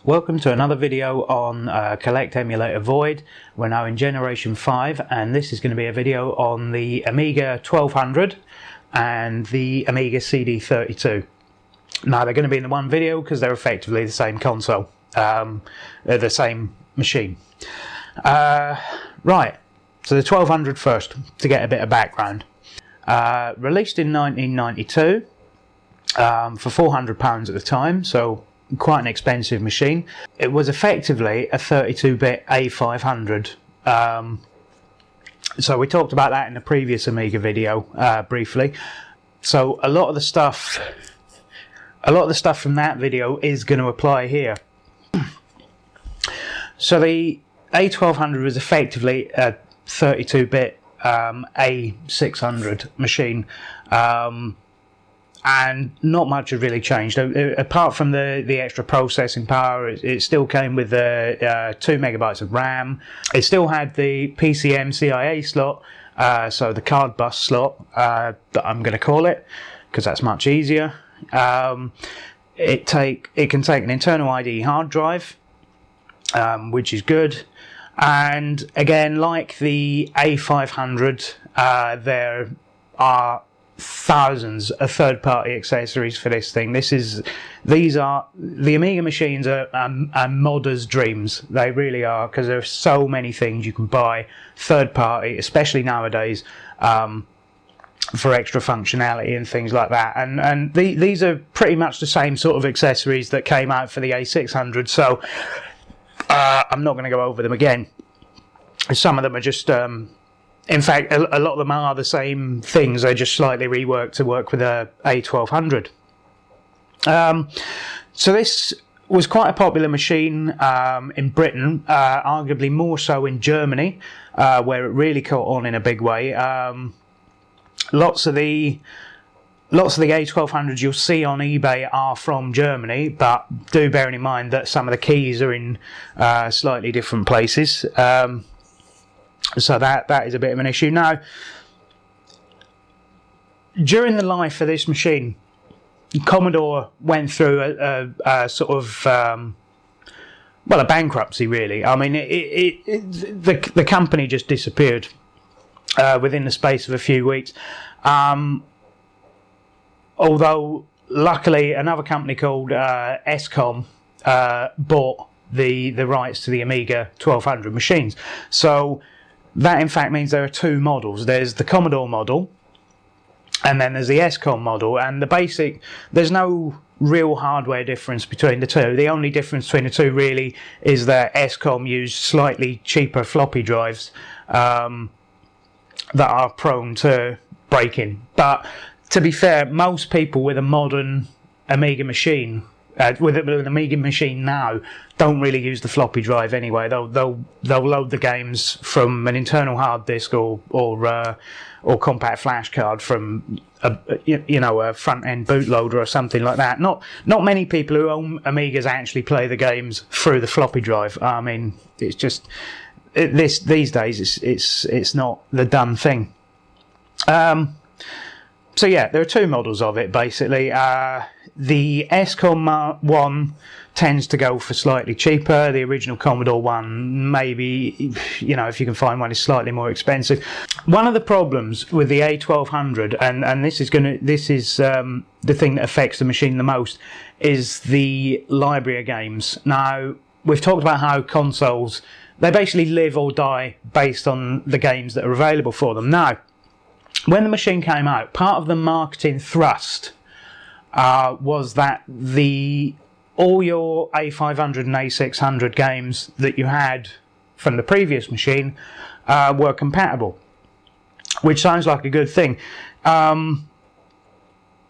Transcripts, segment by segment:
Welcome to another video on Collect Emulator Void. We're now in Generation 5 and this is going to be a video on the Amiga 1200 and the Amiga CD32. Now they're going to be in the one video because they're effectively the same console, the same machine. Right, so the 1200 first, to get a bit of background. Released in 1992 for £400 at the time, so quite an expensive machine. It was effectively a 32-bit A500. So we talked about that in the previous Amiga video briefly. So a lot of the stuff from that video is going to apply here. So the A1200 was effectively a 32-bit A600 machine. And not much had really changed. Apart from the extra processing power, it still came with 2 megabytes of RAM. It still had the PCM CIA slot, so the card bus slot that I'm going to call it, because that's much easier. It can take an internal ID hard drive, which is good. And again, like the A500, there are thousands of third-party accessories for this thing. The Amiga machines are modders' dreams. They really are, because there are so many things you can buy third-party, especially nowadays, for extra functionality and things like that. And these are pretty much the same sort of accessories that came out for the A600. So I'm not going to go over them again. Some of them are just in fact, a lot of them are the same things. They're just slightly reworked to work with a A1200. So this was quite a popular machine in Britain, arguably more so in Germany, where it really caught on in a big way. Lots of the A1200s you'll see on eBay are from Germany, but do bear in mind that some of the keys are in slightly different places. So that is a bit of an issue. Now, during the life of this machine, Commodore went through a sort of a bankruptcy, really. I mean, the company just disappeared within the space of a few weeks. Although, luckily, another company called Escom bought the rights to the Amiga 1200 machines. So that in fact means there are two models. There's the Commodore model and then there's the Escom model, and there's no real hardware difference between the two. The only difference between the two really is that Escom used slightly cheaper floppy drives that are prone to breaking. But to be fair, most people with a modern Amiga machine, with an Amiga machine now, don't really use the floppy drive anyway. They'll load the games from an internal hard disk or compact flash card from a front end bootloader or something like that. Not many people who own Amigas actually play the games through the floppy drive. I mean, it's just these days it's not the done thing. So yeah, there are two models of it basically. The Escom one tends to go for slightly cheaper. The original Commodore one, maybe, if you can find one, is slightly more expensive. One of the problems with the A1200, and this is the thing that affects the machine the most, is the library of games. Now, we've talked about how consoles, they basically live or die based on the games that are available for them. Now, when the machine came out, part of the marketing thrust was that all your A500 and A600 games that you had from the previous machine were compatible, which sounds like a good thing. And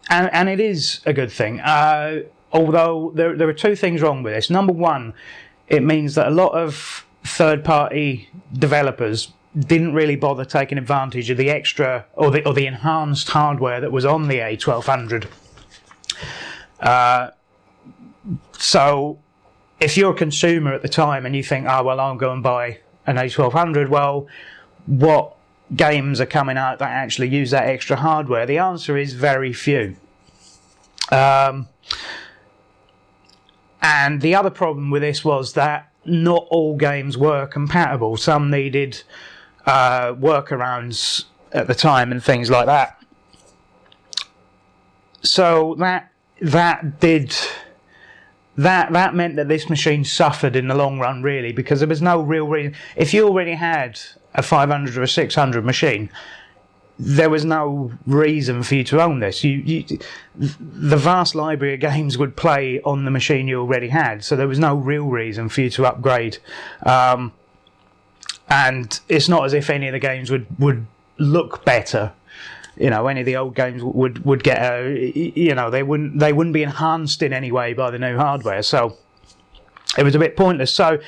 it is a good thing, although there are two things wrong with this. Number one, it means that a lot of third-party developers didn't really bother taking advantage of the extra or the enhanced hardware that was on the A1200. So if you're a consumer at the time and you think, I'll go and buy an A1200, well, what games are coming out that actually use that extra hardware? The answer is very few. And the other problem with this was that not all games were compatible. Some needed workarounds at the time and things like that. So that meant that this machine suffered in the long run, really, because there was no real reason. If you already had a 500 or a 600 machine, there was no reason for you to own this. The vast library of games would play on the machine you already had, so there was no real reason for you to upgrade. And it's not as if any of the games would look better. You know, any of the old games would get they wouldn't be enhanced in any way by the new hardware. So it was a bit pointless. So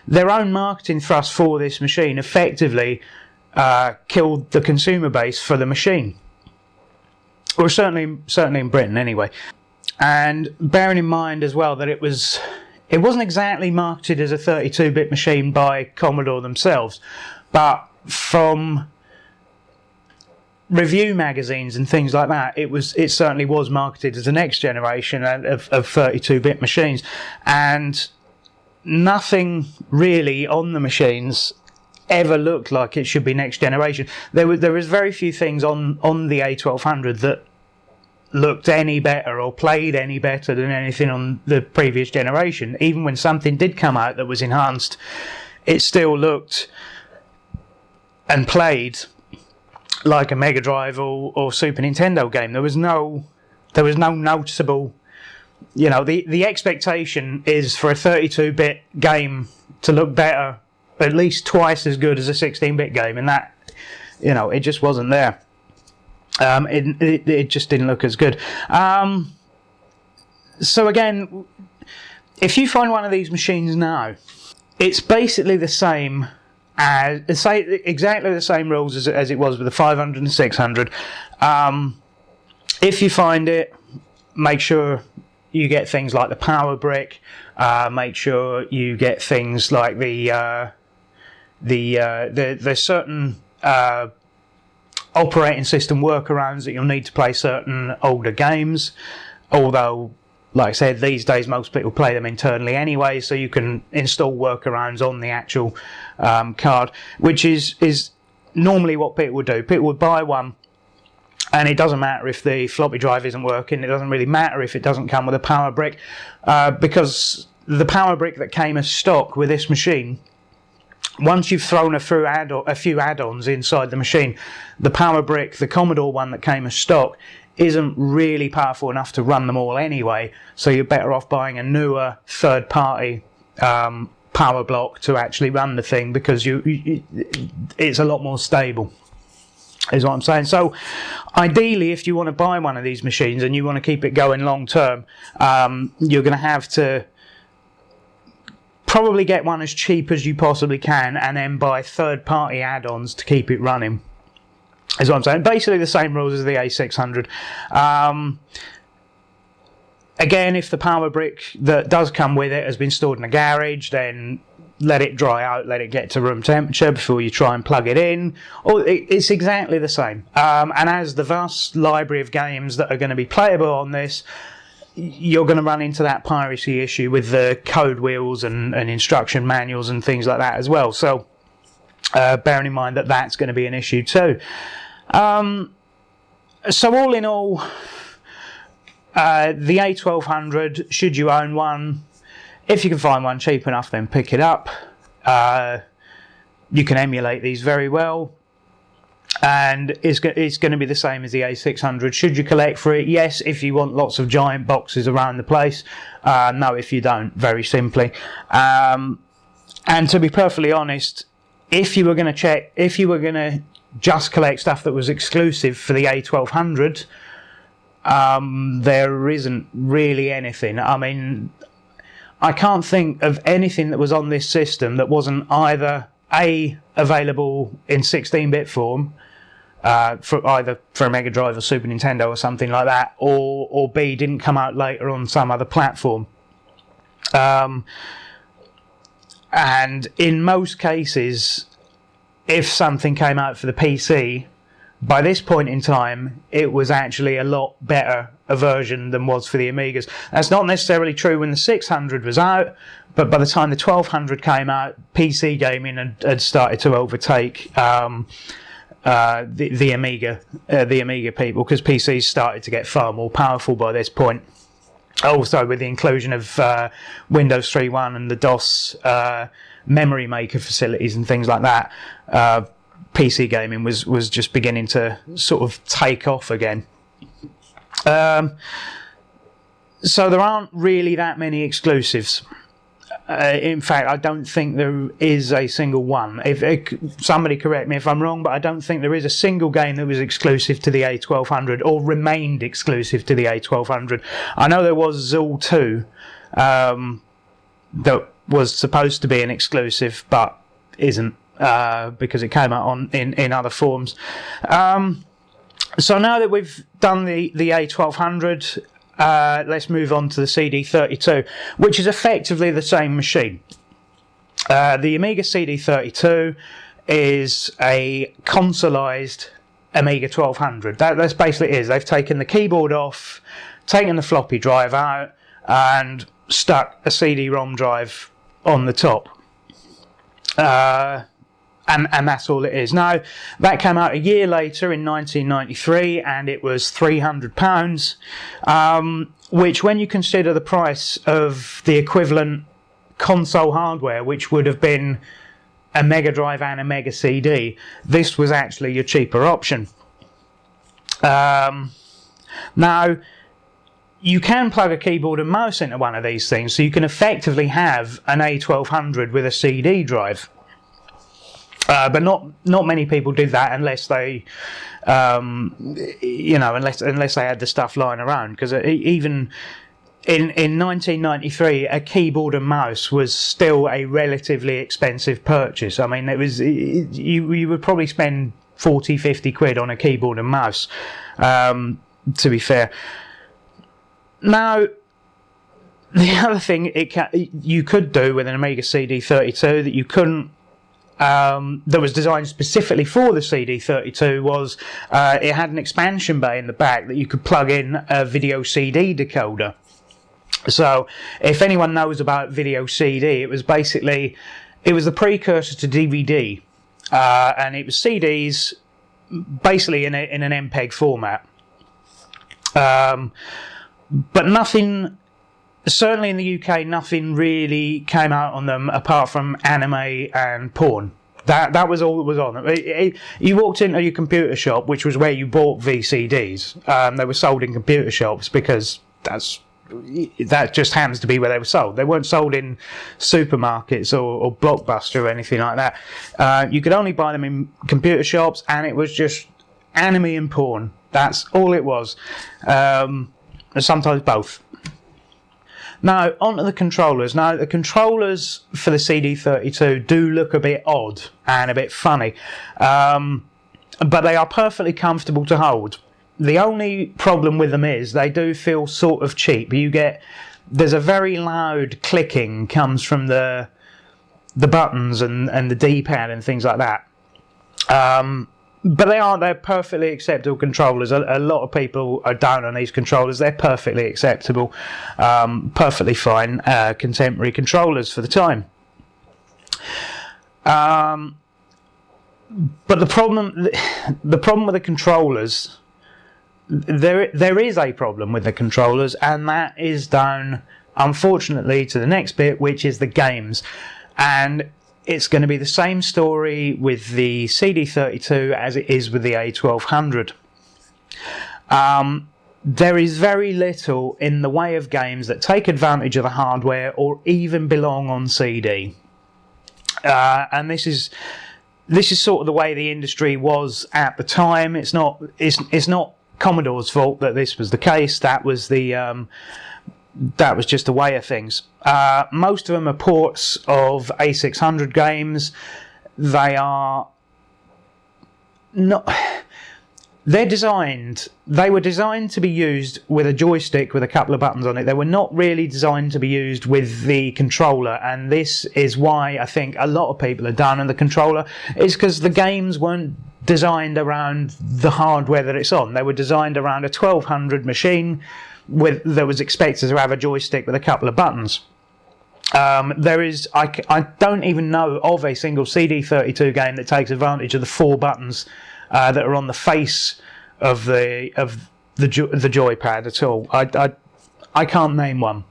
their own marketing thrust for this machine effectively killed the consumer base for the machine, or certainly in Britain anyway. And bearing in mind as well that it wasn't exactly marketed as a 32-bit machine by Commodore themselves, but from review magazines and things like that, it certainly was marketed as the next generation of 32-bit machines, and nothing really on the machines ever looked like it should be next generation. There was very few things on the A1200 that looked any better or played any better than anything on the previous generation. Even when something did come out that was enhanced, it still looked and played like a Mega Drive or Super Nintendo game. There was no noticeable, the expectation is for a 32-bit game to look better, at least twice as good as a 16-bit game, and that, it just wasn't there. It just didn't look as good. So again, if you find one of these machines now, it's basically the same exactly the same rules as it was with the 500 and 600. If you find it, make sure you get things like the power brick. Make sure you get things like the certain operating system workarounds that you'll need to play certain older games. Although, like I said, these days most people play them internally anyway, so you can install workarounds on the actual card, which is normally what people would do. People would buy one, and it doesn't matter if the floppy drive isn't working, it doesn't really matter if it doesn't come with a power brick, because the power brick that came as stock with this machine, once you've thrown a few add-ons inside the machine, the power brick, the Commodore one that came as stock, isn't really powerful enough to run them all anyway, so you're better off buying a newer third-party power block to actually run the thing, because it's a lot more stable, is what I'm saying. So ideally, if you want to buy one of these machines and you want to keep it going long term, you're going to have to probably get one as cheap as you possibly can, and then buy third-party add-ons to keep it running, is what I'm saying. Basically the same rules as the A600. Again, if the power brick that does come with it has been stored in a garage, then let it dry out, let it get to room temperature before you try and plug it in. It's exactly the same. And as the vast library of games that are going to be playable on this, you're going to run into that piracy issue with the code wheels and instruction manuals and things like that as well. So bearing in mind that that's going to be an issue too. So all in all, the A1200, should you own one, if you can find one cheap enough, then pick it up. You can emulate these very well, and it's going to be the same as the A600. Should you collect for it? Yes, if you want lots of giant boxes around the place. No, if you don't, very simply. And to be perfectly honest, if you were going to just collect stuff that was exclusive for the A1200, there isn't really anything. I mean, I can't think of anything that was on this system that wasn't either A, available in 16-bit form, either for a Mega Drive or Super Nintendo or something like that, or B, didn't come out later on some other platform. And in most cases, if something came out for the PC by this point in time, it was actually a lot better a version than was for the Amigas. That's not necessarily true when the 600 was out, but by the time the 1200 came out, PC gaming had started to overtake the Amiga people, because PCs started to get far more powerful by this point. Also, with the inclusion of Windows 3.1 and the DOS memory maker facilities and things like that, PC gaming was just beginning to sort of take off again. So there aren't really that many exclusives. In fact, I don't think there is a single one. If somebody correct me if I'm wrong, but I don't think there is a single game that was exclusive to the A1200 or remained exclusive to the A1200. I know there was Zool 2 that was supposed to be an exclusive, but isn't, because it came out in other forms. So now that we've done the A1200, let's move on to the CD32, which is effectively the same machine. The Amiga CD32 is a consoleized Amiga 1200. That's basically it is. They've taken the keyboard off, taken the floppy drive out, and stuck a CD-ROM drive on the top. And that's all it is. Now, that came out a year later in 1993, and it was £300, which, when you consider the price of the equivalent console hardware, which would have been a Mega Drive and a Mega CD, this was actually your cheaper option. Now, you can plug a keyboard and mouse into one of these things, so you can effectively have an A1200 with a CD drive. But not many people did that unless they, unless they had the stuff lying around. Because even in 1993, a keyboard and mouse was still a relatively expensive purchase. I mean, it was you would probably spend 40, 50 quid on a keyboard and mouse. To be fair. Now, the other thing you could do with an Amiga CD32 that you couldn't, that was designed specifically for the CD32 was it had an expansion bay in the back that you could plug in a video CD decoder. So if anyone knows about video CD, it was the precursor to DVD, and it was CDs basically in an MPEG format. But nothing, certainly in the UK, nothing really came out on them apart from anime and porn. That was all that was on them. You walked into your computer shop, which was where you bought VCDs. They were sold in computer shops because that just happens to be where they were sold. They weren't sold in supermarkets or Blockbuster or anything like that. You could only buy them in computer shops, and it was just anime and porn. That's all it was. Sometimes both. Now, onto the controllers. Now, the controllers for the CD32 do look a bit odd and a bit funny, but they are perfectly comfortable to hold. The only problem with them is they do feel sort of cheap. There's a very loud clicking comes from the buttons and the D-pad and things like that. But they're perfectly acceptable controllers. A lot of people are down on these controllers. They're perfectly acceptable, perfectly fine contemporary controllers for the time. But the problem with the controllers, there is a problem with the controllers, and that is down, unfortunately, to the next bit, which is the games. And it's going to be the same story with the CD32 as it is with the A1200. There is very little in the way of games that take advantage of the hardware or even belong on CD. And this is sort of the way the industry was at the time. It's not Commodore's fault that this was the case. That was just the way of things. Most of them are ports of A600 games. They are not. They were designed to be used with a joystick with a couple of buttons on it. They were not really designed to be used with the controller, and this is why I think a lot of people are down on the controller. It's because the games weren't designed around the hardware that it's on. They were designed around a 1200 machine that was expected to have a joystick with a couple of buttons. I don't even know of a single CD32 game that takes advantage of the 4 buttons that are on the face of the joypad at all. I can't name one.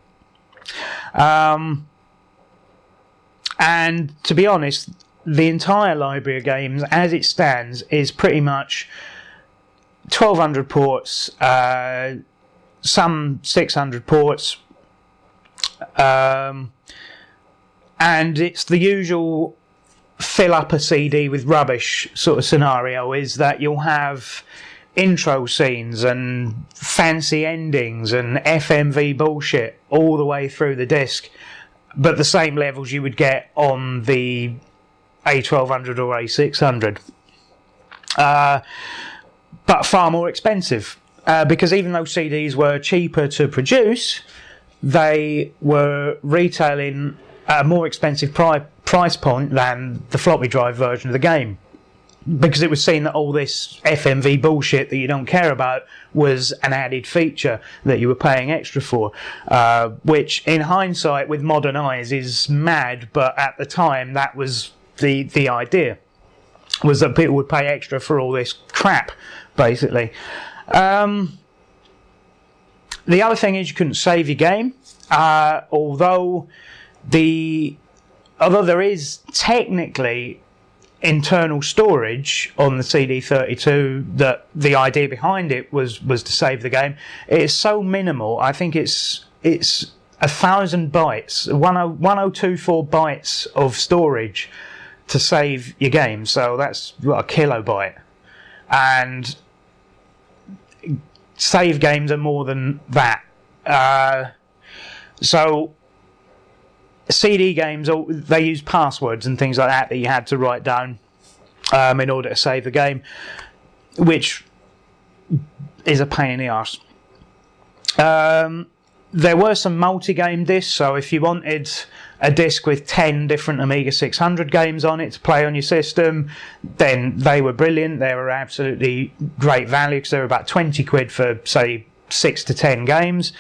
And to be honest, the entire library of games, as it stands, is pretty much 1200 ports, some 600 ports, and it's the usual fill up a CD with rubbish sort of scenario, is that you'll have intro scenes and fancy endings and FMV bullshit all the way through the disc, but the same levels you would get on the A1200 or A600, but far more expensive, because even though CDs were cheaper to produce, they were retailing at a more expensive price point than the floppy drive version of the game, because it was seen that all this FMV bullshit that you don't care about was an added feature that you were paying extra for, which in hindsight with modern eyes is mad, but at the time that was the idea, was that people would pay extra for all this crap, basically. The other thing is you couldn't save your game, although there is technically internal storage on the CD32, that the idea behind it was to save the game. It is so minimal. I think it's 1,000 bytes, 1024 bytes of storage to save your game. So that's a kilobyte, and save games are more than that. So CD games, they use passwords and things like that you had to write down in order to save the game, which is a pain in the arse. There were some multi-game discs, so if you wanted a disc with 10 different Amiga 600 games on it to play on your system, then they were brilliant. They were absolutely great value, because they were about 20 quid for, say, 6 to 10 games.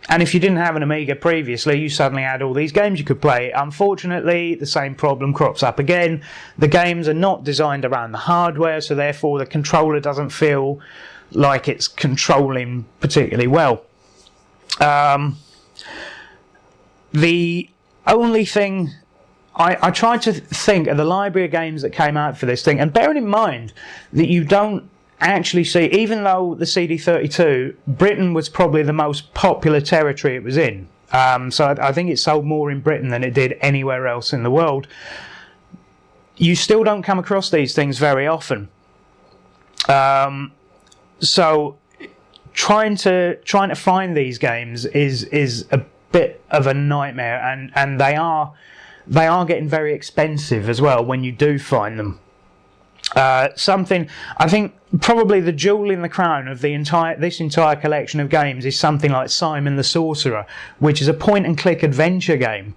And if you didn't have an Amiga previously, you suddenly had all these games you could play. Unfortunately, the same problem crops up again. The games are not designed around the hardware, so therefore the controller doesn't feel like it's controlling particularly well. The only thing I tried to think of the library of games that came out for this thing, and bearing in mind that you don't actually see, even though the CD32, Britain was probably the most popular territory it was in, so I think it sold more in Britain than it did anywhere else in the world, you still don't come across these things very often. So trying to find these games is a bit of a nightmare, and they are getting very expensive as well when you do find them. Something I think probably the jewel in the crown of this entire collection of games is something like Simon the Sorcerer, which is a point-and-click adventure game.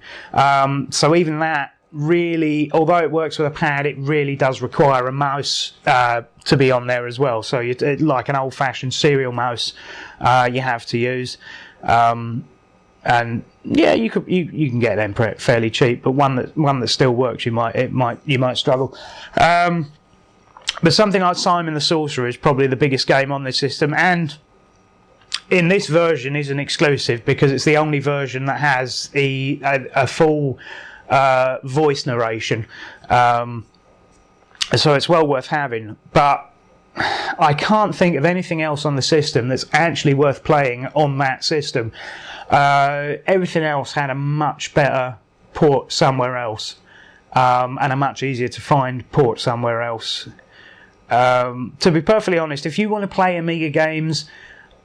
So even that really, although it works with a pad, it really does require a mouse to be on there as well. So like an old-fashioned serial mouse, you have to use. And yeah, you can get them fairly cheap, but one that still works, you might struggle. But something like Simon the Sorcerer is probably the biggest game on this system, and in this version is an exclusive because it's the only version that has a full voice narration. So it's well worth having, but I can't think of anything else on the system that's actually worth playing on that system. Everything else had a much better port somewhere else, and a much easier to find port somewhere else. To be perfectly honest, if you want to play Amiga games,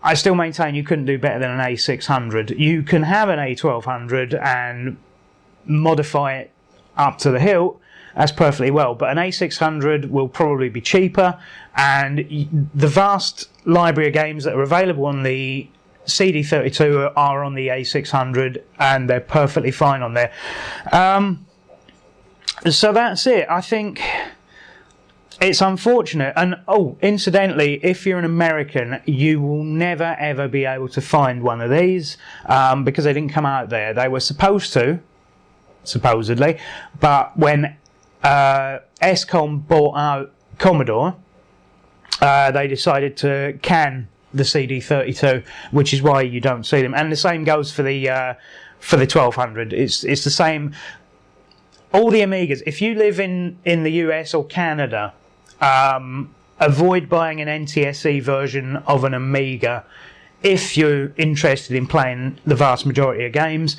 I still maintain you couldn't do better than an A600. You can have an A1200 and modify it up to the hilt, that's perfectly well, but an A600 will probably be cheaper, and the vast library of games that are available on the CD32 are on the A600, and they're perfectly fine on there. So that's it. I think it's unfortunate. And oh, incidentally, if you're an American, you will never ever be able to find one of these because they didn't come out there. They were supposed to, supposedly, but when Escom bought out Commodore, they decided to can the CD32, which is why you don't see them. And the same goes for the 1200. It's the same. All the Amigas. If you live in the US or Canada, avoid buying an NTSC version of an Amiga if you're interested in playing the vast majority of games.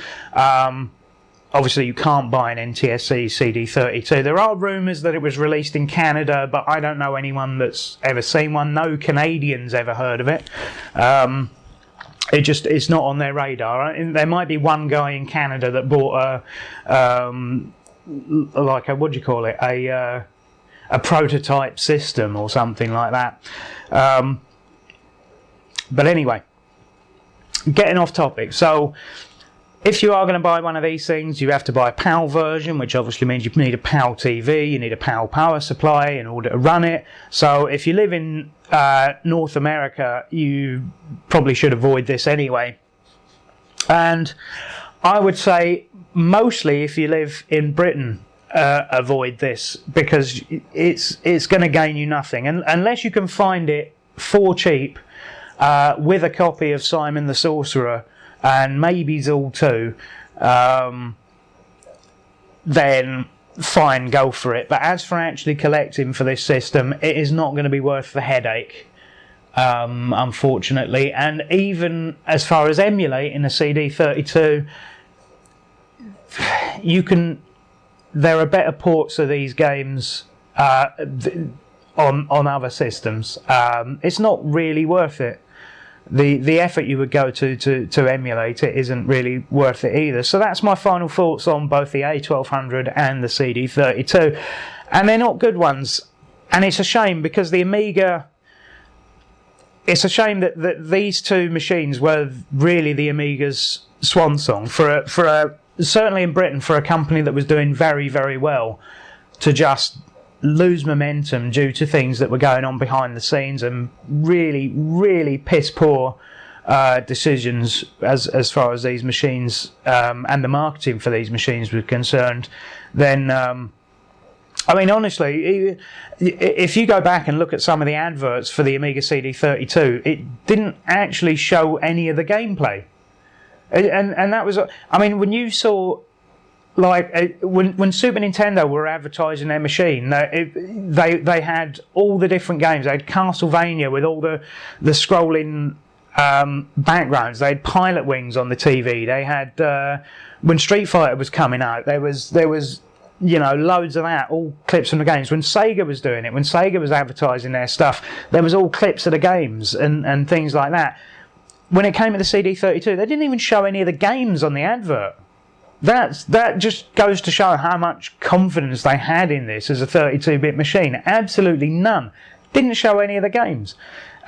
Obviously, you can't buy an NTSC CD32. There are rumours that it was released in Canada, but I don't know anyone that's ever seen one. No Canadians ever heard of it. It's not on their radar. There might be one guy in Canada that bought what do you call it? A prototype system or something like that. But anyway, getting off topic. So, if you are going to buy one of these things, you have to buy a PAL version, which obviously means you need a PAL TV, you need a PAL power supply in order to run it. So if you live in North America, you probably should avoid this anyway. And I would say mostly if you live in Britain, avoid this, because it's going to gain you nothing. And unless you can find it for cheap with a copy of Simon the Sorcerer, and maybe Zool 2, then fine, go for it. But as for actually collecting for this system, it is not going to be worth the headache, unfortunately. And even as far as emulating a CD32, there are better ports of these games on other systems. It's not really worth it. The effort you would go to emulate it isn't really worth it either. So that's my final thoughts on both the A1200 and the CD32. And they're not good ones. And it's a shame, because the Amiga... It's a shame that these two machines were really the Amiga's swan song. Certainly in Britain, for a company that was doing very, very well, to just lose momentum due to things that were going on behind the scenes and really, really piss poor decisions as far as these machines and the marketing for these machines was concerned, then I mean, honestly, if you go back and look at some of the adverts for the Amiga CD32, it didn't actually show any of the gameplay. And that was, I mean, when you saw, like, when Super Nintendo were advertising their machine, they had all the different games. They had Castlevania with all the scrolling backgrounds. They had Pilot Wings on the TV. They had, when Street Fighter was coming out, there was loads of that, all clips from the games. When Sega was doing it, when Sega was advertising their stuff, there was all clips of the games and things like that. When it came to the CD32, they didn't even show any of the games on the advert. That just goes to show how much confidence they had in this as a 32-bit machine. Absolutely none. Didn't show any of the games.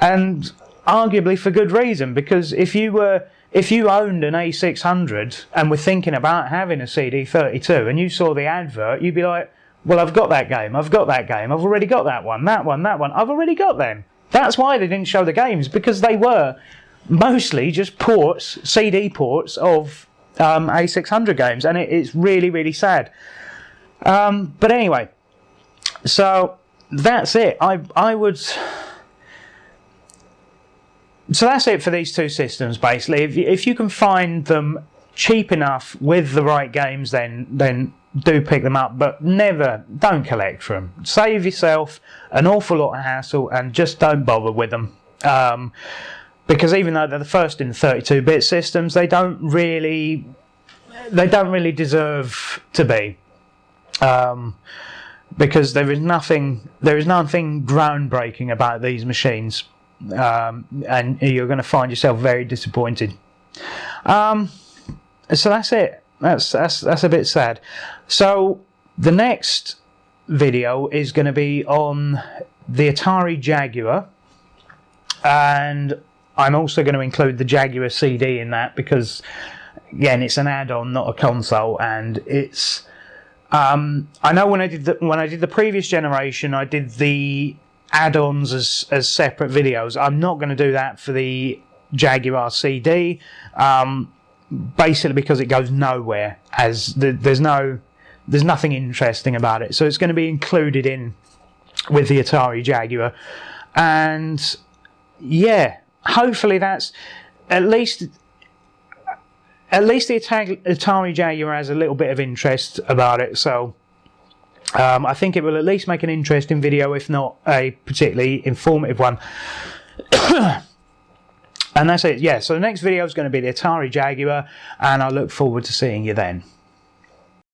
And arguably for good reason, because if you owned an A600 and were thinking about having a CD32 and you saw the advert, you'd be like, well, I've got that game, I've already got that one, I've already got them. That's why they didn't show the games, because they were mostly just ports, CD ports of A600 games, and it's really, really sad. But anyway, so that's it. So that's it for these two systems, basically. If you can find them cheap enough with the right games, then do pick them up, but don't collect for them. Save yourself an awful lot of hassle and just don't bother with them. Because even though they're the first in 32-bit systems, they don't really deserve to be. Because there is nothing groundbreaking about these machines. And you're going to find yourself very disappointed. So that's it. That's a bit sad. So the next video is going to be on the Atari Jaguar, and I'm also going to include the Jaguar CD in that, because again, it's an add-on, not a console, and it's I know when I did the previous generation, I did the add-ons as separate videos. I'm not going to do that for the Jaguar CD, basically because it goes nowhere, as there's nothing interesting about it. So it's going to be included in with the Atari Jaguar, and yeah, hopefully that's at least the Atari Jaguar has a little bit of interest about it. So I think it will at least make an interesting video, if not a particularly informative one. And that's it. Yeah, so the next video is going to be the Atari Jaguar, and I look forward to seeing you then.